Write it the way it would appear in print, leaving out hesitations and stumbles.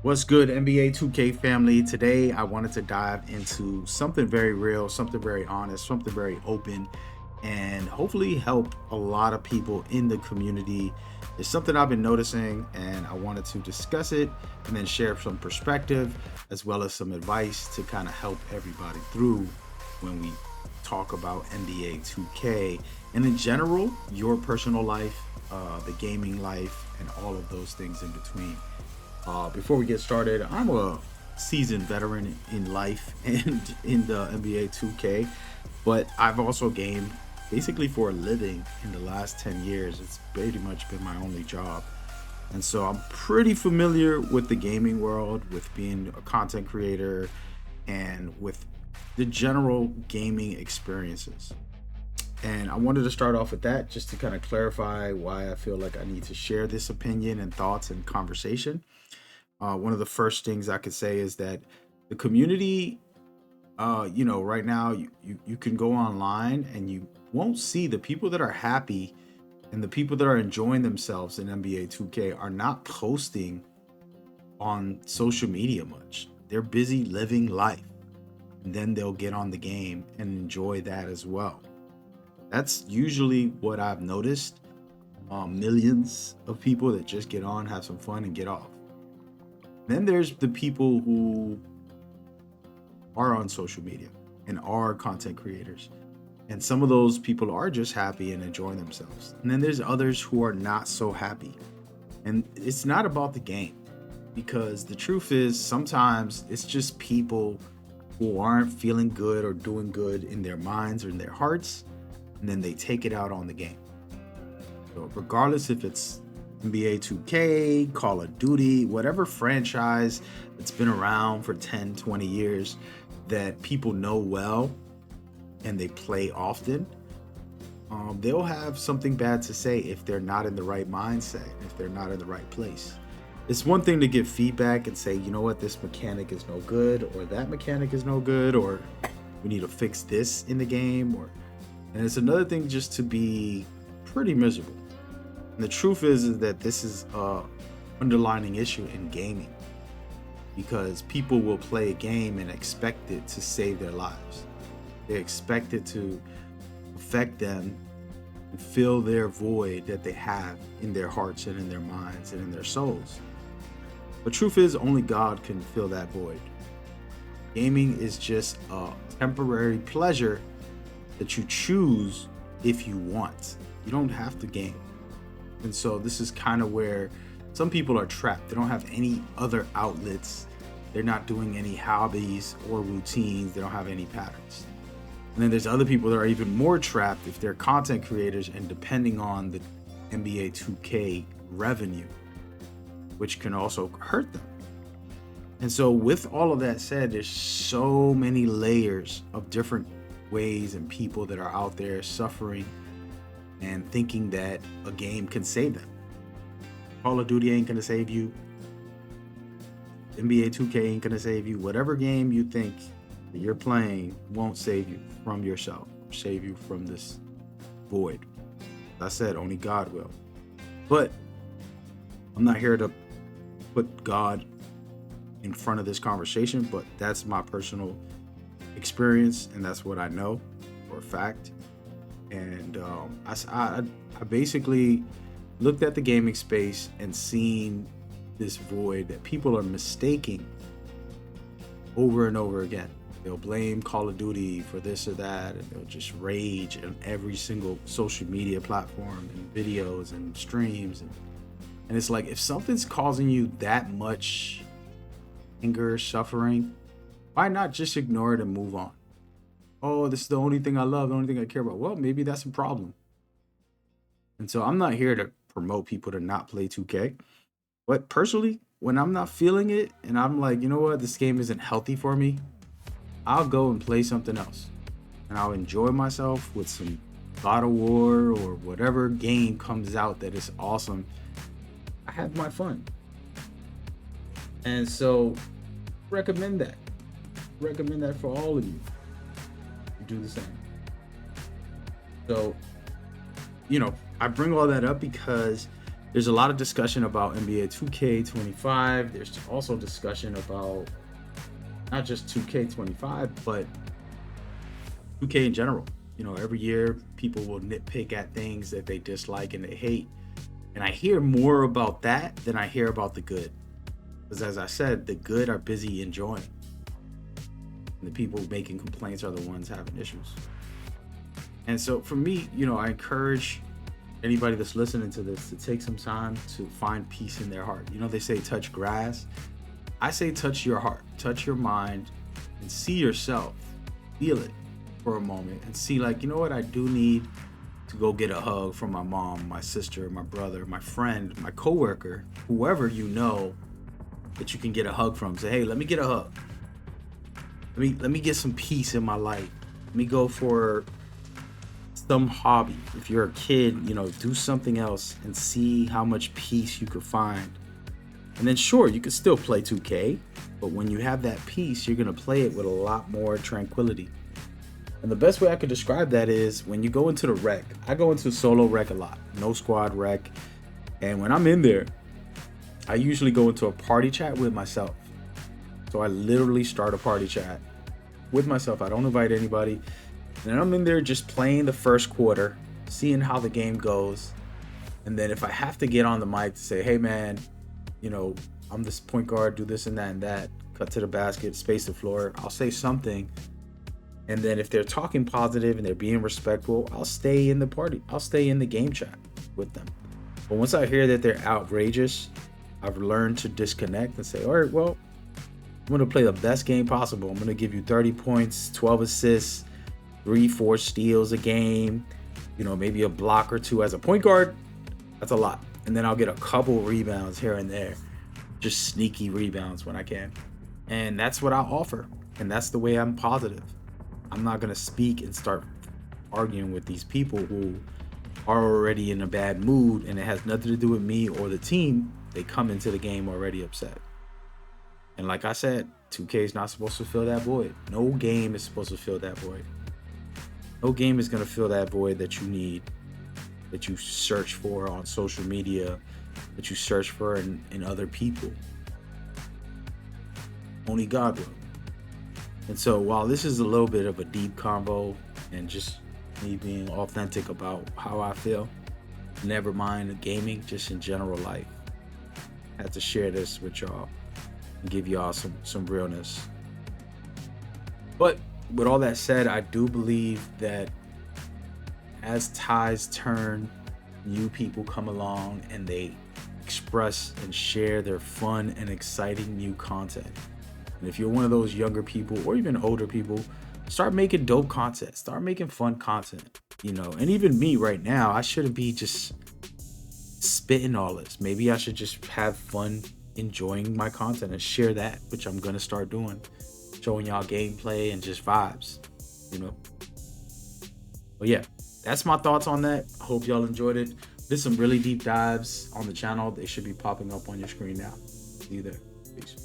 What's good, NBA 2K family? Today, I wanted to dive into something very real, something very honest, something very open, and hopefully help a lot of people in the community. It's something I've been noticing, and I wanted to discuss it and then share some perspective as well as some advice to kind of help everybody through when we talk about NBA 2K and in general, your personal life, the gaming life, and all of those things in between. Before we get started, I'm a seasoned veteran in life and in the NBA 2K, but I've also gamed basically for a living in the last 10 years. It's pretty much been my only job. And so I'm pretty familiar with the gaming world, with being a content creator, and with the general gaming experiences. And I wanted to start off with that just to kind of clarify why I feel like I need to share this opinion and thoughts and conversation. One of the first things I could say is that the community, right now you can go online and you won't see the people that are happy and the people that are enjoying themselves in NBA 2K are not posting on social media much. They're busy living life, and then they'll get on the game and enjoy that as well. That's usually what I've noticed. Millions of people that just get on, have some fun, and get off. Then there's the people who are on social media and are content creators. And some of those people are just happy and enjoying themselves. And then there's others who are not so happy. And it's not about the game, because the truth is sometimes it's just people who aren't feeling good or doing good in their minds or in their hearts. And then they take it out on the game. So regardless if it's NBA 2K, Call of Duty, whatever franchise that's been around for 10, 20 years that people know well and they play often, they'll have something bad to say if they're not in the right mindset, if they're not in the right place. It's one thing to give feedback and say, you know what, this mechanic is no good, or that mechanic is no good, or we need to fix this in the game, and it's another thing just to be pretty miserable. And the truth is that this is a underlining issue in gaming, because people will play a game and expect it to save their lives. They expect it to affect them and fill their void that they have in their hearts and in their minds and in their souls. The truth is only God can fill that void. Gaming is just a temporary pleasure that you choose if you want. You don't have to game. And so this is kind of where some people are trapped. They don't have any other outlets. They're not doing any hobbies or routines. They don't have any patterns. And then there's other people that are even more trapped if they're content creators and depending on the NBA 2K revenue, which can also hurt them. And so with all of that said, there's so many layers of different ways and people that are out there suffering and thinking that a game can save them. Call of Duty ain't gonna save you. NBA 2K ain't gonna save you. Whatever game you think that you're playing won't save you from yourself, save you from this void. As I said, only God will. But I'm not here to put God in front of this conversation, but that's my personal experience, and that's what I know for a fact. And I basically looked at the gaming space and seen this void that people are mistaking over and over again. They'll blame Call of Duty for this or that, and they'll just rage on every single social media platform and videos and streams. And it's like, if something's causing you that much anger, suffering, why not just ignore it and move on? Oh, this is the only thing I love, the only thing I care about. Well, maybe that's a problem. And so I'm not here to promote people to not play 2K. But personally, when I'm not feeling it and I'm like, you know what, this game isn't healthy for me, I'll go and play something else. And I'll enjoy myself with some God of War or whatever game comes out that is awesome. I have my fun. And so recommend that. Recommend that for all of you. Do the same. So, I bring all that up because There's a lot of discussion about NBA 2K25. There's also discussion about not just 2K25, but 2K in general. You know, every year people will nitpick at things that they dislike and they hate. And I hear more about that than I hear about the good. Because as I said, the good are busy enjoying. And the people making complaints are the ones having issues. And so for me, you know, I encourage anybody that's listening to this to take some time to find peace in their heart. You know, they say touch grass. I say touch your heart, touch your mind, and see yourself, feel it for a moment, and see, like, you know what, I do need to go get a hug from my mom, my sister, my brother, my friend, my coworker, whoever you know that you can get a hug from. Say, hey, let me get a hug. Let me get some peace in my life. Let me go for some hobby. If you're a kid, you know, do something else and see how much peace you could find. And then sure, you could still play 2K, but when you have that peace, you're gonna play it with a lot more tranquility. And the best way I could describe that is when you go into the rec. I go into solo rec a lot, no squad rec. And when I'm in there, I usually go into a party chat with myself. So I literally start a party chat with myself. I don't invite anybody. And then I'm in there just playing the first quarter, seeing how the game goes. And then if I have to get on the mic to say, hey man, you know, I'm this point guard, do this and that, cut to the basket, space the floor, I'll say something. And then if they're talking positive and they're being respectful, I'll stay in the party. I'll stay in the game chat with them. But once I hear that they're outrageous, I've learned to disconnect and say, all right, well, I'm going to play the best game possible. I'm going to give you 30 points, 12 assists, 3-4 steals a game, you know, maybe a block or two as a point guard. That's a lot. And then I'll get a couple rebounds here and there, just sneaky rebounds when I can. And that's what I'll offer. And that's the way I'm positive. I'm not going to speak and start arguing with these people who are already in a bad mood, and it has nothing to do with me or the team. They come into the game already upset. And like I said, 2K is not supposed to fill that void. No game is supposed to fill that void. No game is going to fill that void that you need, that you search for on social media, that you search for in other people. Only God will. And so while this is a little bit of a deep convo and just me being authentic about how I feel, never mind gaming, just in general life, I had to share this with y'all and give y'all some realness. But with all that said, I do believe that as tides turn, new people come along and they express and share their fun and exciting new content. And if you're one of those younger people or even older people, start making dope content, start making fun content, you know. And even me right now, I shouldn't be just spitting all this. Maybe I should just have fun enjoying my content and share that, which I'm gonna start doing, showing y'all gameplay and just vibes, you know. But yeah, that's my thoughts on that. I hope y'all enjoyed it. There's some really deep dives on the channel. They should be popping up on your screen now. See you there. Peace.